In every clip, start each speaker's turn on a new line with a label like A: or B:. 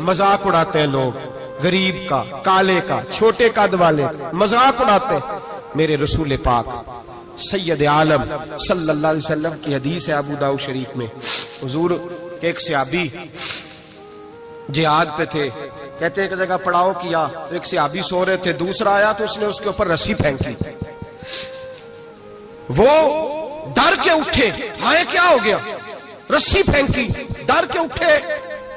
A: मजाक उड़ाते हैं लोग, गरीब का, काले का, छोटे कद वाले का मजाक उड़ाते हैं। मेरे रसूल पाक सैयद आलम सल्लल्लाहु अलैहि वसल्लम की हदीस है अबू दाऊद शरीफ में, हुजूर के एक सहाबी जिहाद पे थे, कहते एक जगह पड़ाव किया, एक सहाबी सो रहे थे, दूसरा आया तो उसने उसके ऊपर रस्सी फेंकी, वो डर के उठे, हाय क्या हो गया, रस्सी फेंकी, डर के उठे,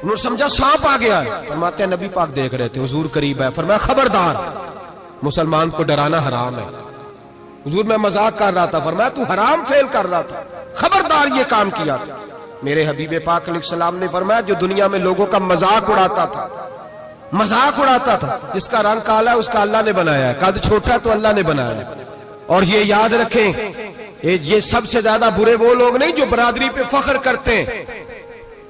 A: उन्होंने समझा सांप आ गया है। फरमाते हैं नबी पाक देख रहे थे, हुजूर करीब है, फरमाया खबरदार, मुसलमान को डराना हराम है। हुजूर मैं मजाक कर रहा था, फरमाया तू हराम फेल कर रहा था, खबरदार ये काम किया था। मेरे हबीब पाक अलैहिस्सलाम ने फरमाया जो दुनिया में लोगों का मजाक उड़ाता था, मजाक उड़ाता था, जिसका रंग काला है उसका अल्लाह ने बनाया है, कद छोटा तो अल्लाह ने बनाया है। और ये याद रखें, ये सबसे ज्यादा बुरे वो लोग नहीं जो बरादरी पे फख्र करते हैं,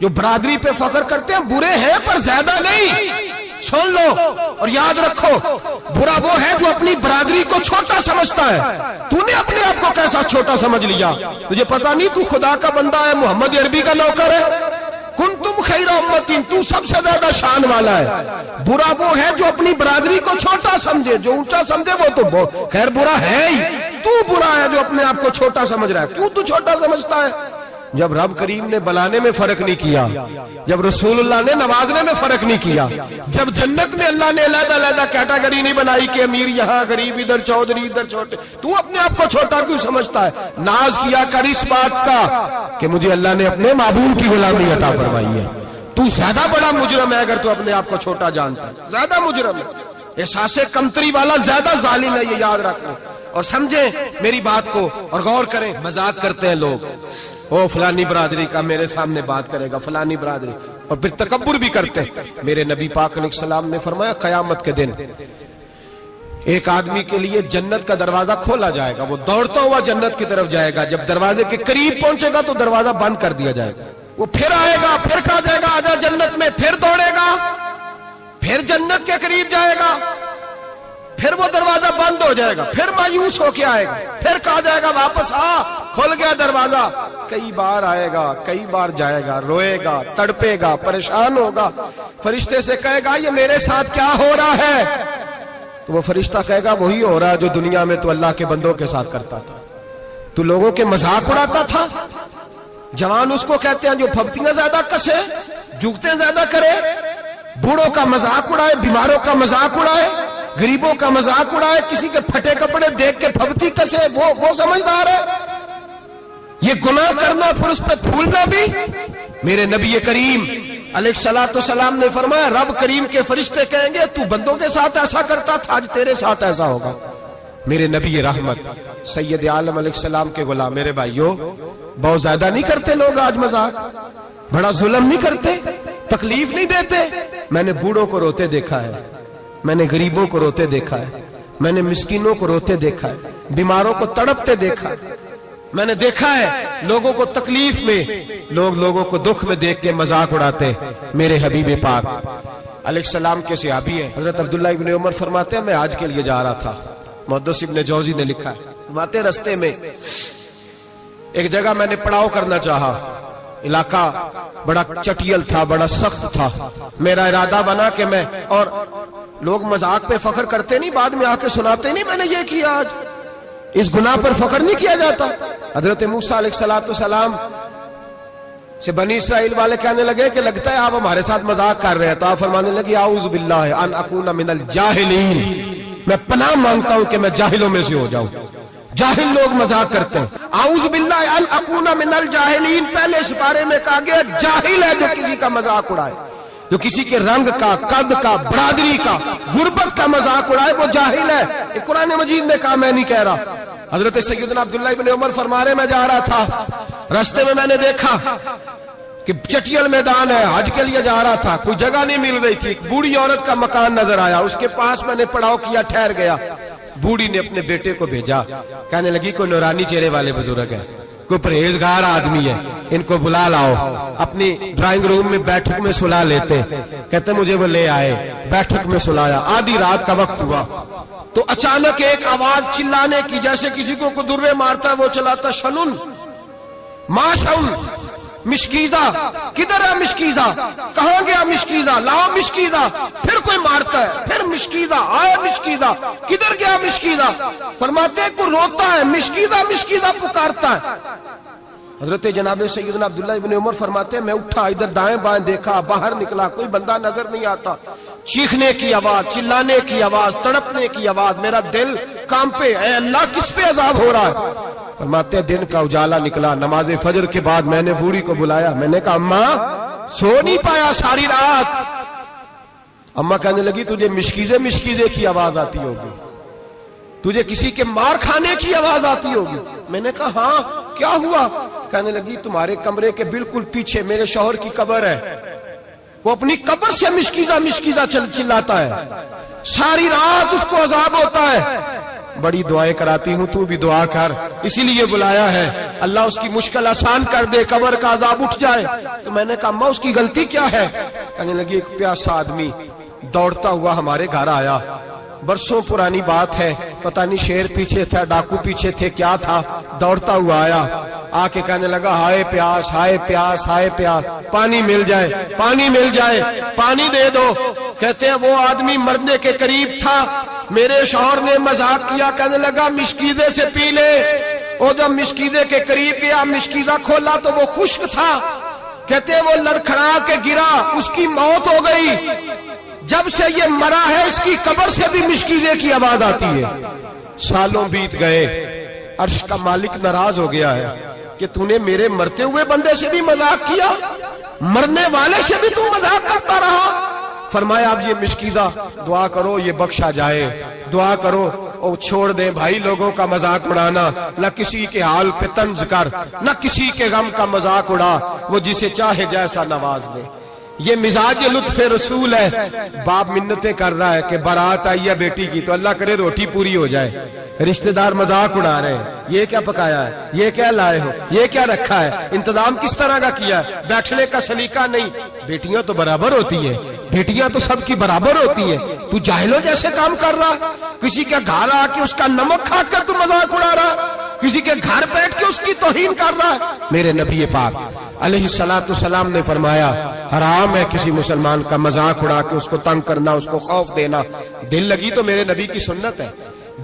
A: जो बरादरी पे फख्र करते हैं बुरे हैं पर ज्यादा नहीं। सुन लो और याद रखो, बुरा वो है जो अपनी बरादरी को छोटा समझता है। तूने अपने आप को कैसा छोटा समझ लिया, तुझे पता नहीं तू खुदा का बंदा है, मोहम्मद अरबी का नौकर है। कुंतुम खैरा उम्मतिन, तू सबसे ज्यादा शान वाला है। बुरा वो है जो अपनी बरादरी को छोटा समझे, जो ऊंचा समझे वो तो खैर बुरा है ही। तू बुरा है जो अपने आप को छोटा समझ रहा है। क्यों तू छोटा समझता है? जब रब करीम ने बनाने में फर्क नहीं किया, जब रसूलुल्लाह ने नवाजने में फर्क नहीं किया, जब जन्नत में अल्लाह ने अलग-अलग कैटेगरी नहीं बनाई कि अमीर यहाँ, गरीब इधर, चौधरी इधर, छोटे, तू अपने आप को छोटा क्यों समझता है? नाज किया कर इस बात का कि मुझे अल्लाह ने अपने महबूब की गुलामी अता फरमाई है। तू ज्यादा बड़ा मुजरम है अगर तू अपने आप को छोटा जानता है, ज्यादा मुजरम है, एहसासे कमतरी वाला ज्यादा जालिम है, ये याद रखना और समझें मेरी बात को और गौर करें। मजाक करते हैं लोग, ओ फलानी बरादरी का मेरे सामने बात करेगा, फलानी बरादरी, और फिर तकब्बुर भी करते हैं। मेरे नबी पाक अलैहिस्सलाम ने फरमाया कयामत के दिन एक आदमी के लिए जन्नत का दरवाजा खोला जाएगा, वो दौड़ता हुआ जन्नत की तरफ जाएगा, जब दरवाजे के करीब पहुंचेगा तो दरवाजा बंद कर दिया जाएगा, वो फिर आएगा, फिर कहा जाएगा आजा जन्नत में, फिर दौड़ेगा, फिर जन्नत के करीब जाएगा, फिर वो दरवाजा बंद हो जाएगा, फिर मायूस होके आएगा, फिर कहा जाएगा वापस आ, खुल गया दरवाजा। कई बार आएगा, कई बार जाएगा, रोएगा, तड़पेगा, परेशान होगा, फरिश्ते से कहेगा ये मेरे साथ क्या हो रहा है? तो वो फरिश्ता कहेगा वही हो रहा है जो दुनिया में तो अल्लाह के बंदों के साथ करता था, तू लोगों के मजाक उड़ाता था। जवान उसको कहते हैं जो फब्तियां ज्यादा कसे, जुगते ज्यादा करे, बूढ़ों का मजाक उड़ाए, बीमारों का मजाक उड़ाए, गरीबों का मजाक उड़ाए, किसी के फटे कपड़े देख के फबती कसे, वो समझदार है। ये गुनाह करना फिर उस पर फूलना भी। मेरे नबी करीम अलैहिस्सलातु सलाम ने फरमाया रब करीम के फरिश्ते कहेंगे तू बंदों के साथ ऐसा करता था, आज तेरे साथ ऐसा होगा। मेरे नबी रहमत सैयद आलम अलैहिस्सलाम के गुलाम, मेरे भाइयों बहुत ज्यादा नहीं करते लोग आज मजाक, बड़ा जुल्म नहीं करते, तकलीफ नहीं देते। मैंने बूढ़ों को रोते देखा है, मैंने गरीबों को रोते देखा है, मैंने मिस्कीनों को रोते देखा है, बीमारों को तड़पते देखा है, मैंने देखा है लोगों को तकलीफ में, लोगों को दुख में देख के मजाक उड़ाते। मेरे हबीब पाक अलैहिस्सलाम के सहाबी हैं हजरत अब्दुल्ला इब्न उमर फरमाते हैं मैं आज के लिए जा रहा था, मुहद्दिस इब्न जौजी ने लिखा है, फरमाते रस्ते में एक जगह मैंने पड़ाव करना चाहा, इलाका बड़ा चटियल था, बड़ा सख्त था, मेरा इरादा बना कि मैं, और लोग मजाक पे फख्र करते नहीं, बाद में आके सुनाते नहीं मैंने ये किया, आज इस गुनाह पर फख्र नहीं किया जाता। हजरत मूसा अलैहिस्सलाम से बनी इस्राइल वाले कहने लगे कि लगता है आप हमारे साथ मजाक कर रहे हैं, तो आप फरमाने लगे आऊज़ु बिल्लाहि अन अकूना मिनल जाहिलीन, मैं पनाह मांगता हूं कि मैं जाहिलों में से हो जाऊं। जाहिल लोग मजाक करते हैं, आऊज़ु बिल्लाहि अन अकूना मिनल जाहिलीन, पहले इस बारे में कहा गया जाहिल है जो किसी का मजाक उड़ाए, जो किसी के रंग का, कद का, बरादरी का, गुर्बत का मजाक उड़ाए वो जाहिल है। कुरान मजीद ने कहा, मैं नहीं कह रहा। हजरत सैयदना अब्दुल्ला इब्न उमर फरमा रहे मैं जा रहा था, रास्ते में मैंने देखा कि चटियल मैदान है, हज के लिए जा रहा था, कोई जगह नहीं मिल रही थी, एक बूढ़ी औरत का मकान नजर आया, उसके पास मैंने पड़ाव किया, ठहर गया। बूढ़ी ने अपने बेटे को भेजा, कहने लगी कोई नूरानी चेहरे वाले बुजुर्ग है, कोई परहेजगार आदमी है, इनको बुला लाओ, अपनी ड्राइंग रूम में बैठक में सुला लेते। कहते मुझे वो ले आए, बैठक में सुलाया, आधी रात का वक्त हुआ तो अचानक एक आवाज चिल्लाने की, जैसे किसी को कुदुर्रे मारता है वो चलाता, शनुन माशउन, مشکیزہ کدھر ہے مشکیزہ؟ کہاں گیا مشکیزہ؟ لاؤ مشکیزہ۔ پھر کوئی مارتا ہے، پھر مشکیزہ آیا مشکیزہ، کدھر گیا مشکیزہ؟ فرماتے ہیں کوئی روتا ہے، مشکیزہ مشکیزہ پکارتا ہے۔ حضرت جناب سیدنا عبداللہ ابن عمر فرماتے ہیں میں اٹھا، ادھر دائیں بائیں دیکھا، باہر نکلا، کوئی بندہ نظر نہیں آتا۔ چیخنے کی آواز، چلانے کی آواز، تڑپنے کی آواز، میرا دل کانپے، اے اللہ کس پہ عذاب ہو رہا ہے؟ فرماتے ہیں دن کا اجالا نکلا، نماز فجر کے بعد میں نے بوڑھی کو بلایا، میں نے کہا اماں سو نہیں پایا ساری رات؟ اماں کہنے لگی تجھے مشکیزے مشکیزے کی آواز آتی ہوگی، تجھے کسی کے مار کھانے کی آواز آتی ہوگی۔ میں نے کہا ہاں کیا ہوا؟ کہنے لگی تمہارے کمرے کے بالکل پیچھے میرے شوہر کی قبر ہے، وہ اپنی قبر سے مشکیزہ مشکیزہ چلاتا ہے، ساری رات اس کو عذاب ہوتا ہے۔ بڑی دعائیں کراتی ہوں، تو بھی دعا کر، اسی لیے بلایا ہے، اللہ اس کی مشکل آسان کر دے، قبر کا عذاب اٹھ جائے۔ تو میں نے کہا اماں اس کی غلطی کیا ہے؟ کہنے لگی ایک پیاسا آدمی دوڑتا ہوا ہمارے گھر آیا، برسوں پرانی بات ہے، پتہ نہیں شیر پیچھے تھا، ڈاکو پیچھے تھے، کیا تھا، دوڑتا ہوا آیا، آ کے کہنے لگا ہائے پیاس ہائے پیاس ہائے پیاس، پانی مل جائے پانی مل جائے، پانی دے دو۔ کہتے ہیں وہ آدمی مرنے کے قریب تھا، میرے شوہر نے مذاق کیا، کہنے لگا مشکیزے سے پی لے۔ وہ جب مشکیزے کے قریب گیا، مشکیزہ کھولا تو وہ خشک تھا۔ کہتے ہیں وہ لڑکھڑا کے گرا، اس کی موت ہو گئی۔ جب سے یہ مرا ہے اس کی قبر سے بھی مشکیزے کی آواز آتی ہے۔ سالوں بیت گئے، عرش کا مالک ناراض ہو گیا ہے کہ تو نے میرے مرتے ہوئے بندے سے بھی مذاق کیا، مرنے والے سے بھی تو مذاق کرتا رہا۔ فرمایا اب یہ مشکیزہ دعا کرو یہ بخشا جائے، دعا کرو اور چھوڑ دیں بھائی لوگوں کا مذاق اڑانا، نہ کسی کے حال پہ طنز کر، نہ کسی کے غم کا مذاق اڑا، وہ جسے چاہے جیسا نواز دے۔ یہ مزاج لطف رسول ہے۔ باپ منتیں کر رہا ہے کہ بارات آئی ہے بیٹی کی تو اللہ کرے روٹی پوری ہو جائے، رشتہ دار مذاق اڑا رہے ہیں، یہ کیا پکایا ہے، یہ کیا لائے ہو، یہ کیا رکھا ہے، انتظام کس طرح کا کیا ہے، بیٹھنے کا سلیقہ نہیں۔ بیٹیاں تو برابر ہوتی ہیں، بیٹیاں تو سب کی برابر ہوتی ہیں، تو جاہلوں جیسے کام کر رہا، کسی کے گھر آ کے اس کا نمک کھا کر تو مذاق اڑا رہا، کسی کے گھر بیٹھ کے اس کی توہین کر رہا ہے۔ میرے نبی پاک علیہ السلام نے فرمایا حرام ہے کسی مسلمان کا مذاق اڑا کے اس کو تنگ کرنا، اس کو خوف دینا۔ دل لگی تو میرے نبی کی سنت ہے،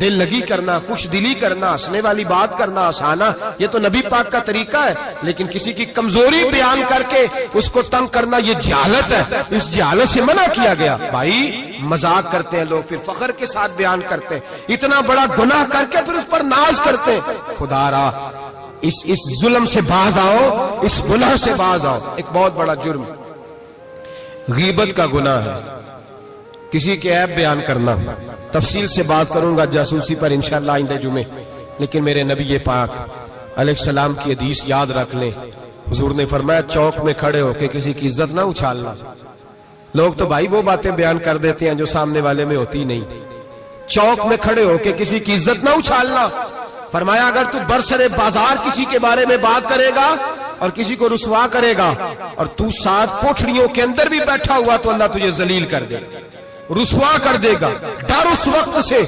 A: دل لگی کرنا، خوش دلی کرنا، ہنسنے والی بات کرنا، ہنسانا، یہ تو نبی پاک کا طریقہ ہے۔ لیکن کسی کی کمزوری بیان کر کے اس کو تنگ کرنا یہ جہالت ہے، اس جہالت سے منع کیا گیا۔ بھائی مذاق کرتے ہیں لوگ، پھر فخر کے ساتھ بیان کرتے ہیں، اتنا بڑا گناہ کر کے پھر اس پر ناز کرتے ہیں۔ خدا را اس ظلم سے باز آؤ، اس گناہ سے باز آؤ۔ ایک بہت بڑا جرم غیبت کا گناہ ہے، کسی کے عیب بیان کرنا۔ تفصیل سے بات کروں گا جاسوسی پر انشاءاللہ آئندہ جمعے، لیکن میرے نبی پاک علیہ السلام کی حدیث یاد رکھ لیں۔ حضور نے فرمایا چوک میں کھڑے ہو کے کسی کی عزت نہ اچھالنا۔ لوگ تو بھائی وہ باتیں بیان کر دیتے ہیں جو سامنے والے میں ہوتی نہیں۔ چوک میں کھڑے ہو کے کسی کی عزت نہ اچھالنا۔ فرمایا اگر تو برسر بازار کسی کے بارے میں بات کرے گا اور کسی کو رسوا کرے گا اور تو ساتھ کوٹھڑیوں کے اندر بھی بیٹھا ہوا تو اللہ تجھے ذلیل کر دے گا، رسوا کر دے گا۔ ڈر اس وقت سے